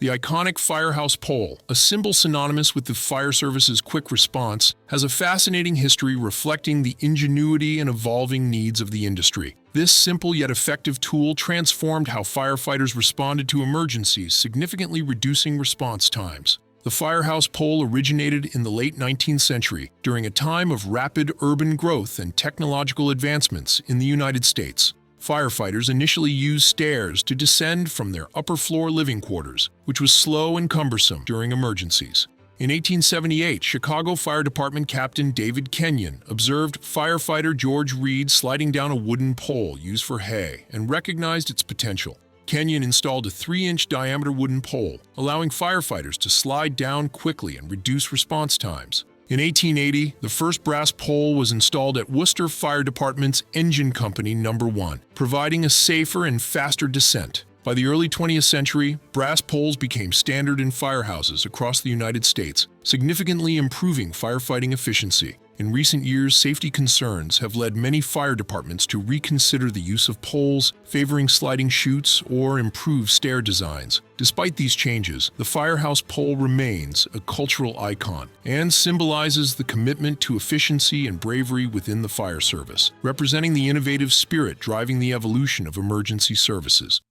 The iconic firehouse pole, a symbol synonymous with the fire service's quick response, has a fascinating history reflecting the ingenuity and evolving needs of the industry. This simple yet effective tool transformed how firefighters responded to emergencies, significantly reducing response times. The firehouse pole originated in the late 19th century, during a time of rapid urban growth and technological advancements in the United States. Firefighters initially used stairs to descend from their upper-floor living quarters, which was slow and cumbersome during emergencies. In 1878, Chicago Fire Department Captain David Kenyon observed firefighter George Reed sliding down a wooden pole used for hay and recognized its potential. Kenyon installed a 3-inch diameter wooden pole, allowing firefighters to slide down quickly and reduce response times. In 1880, the first brass pole was installed at Worcester Fire Department's Engine Company No. 1, providing a safer and faster descent. By the early 20th century, brass poles became standard in firehouses across the United States, significantly improving firefighting efficiency. In recent years, safety concerns have led many fire departments to reconsider the use of poles, favoring sliding chutes or improved stair designs. Despite these changes, the firehouse pole remains a cultural icon and symbolizes the commitment to efficiency and bravery within the fire service, representing the innovative spirit driving the evolution of emergency services.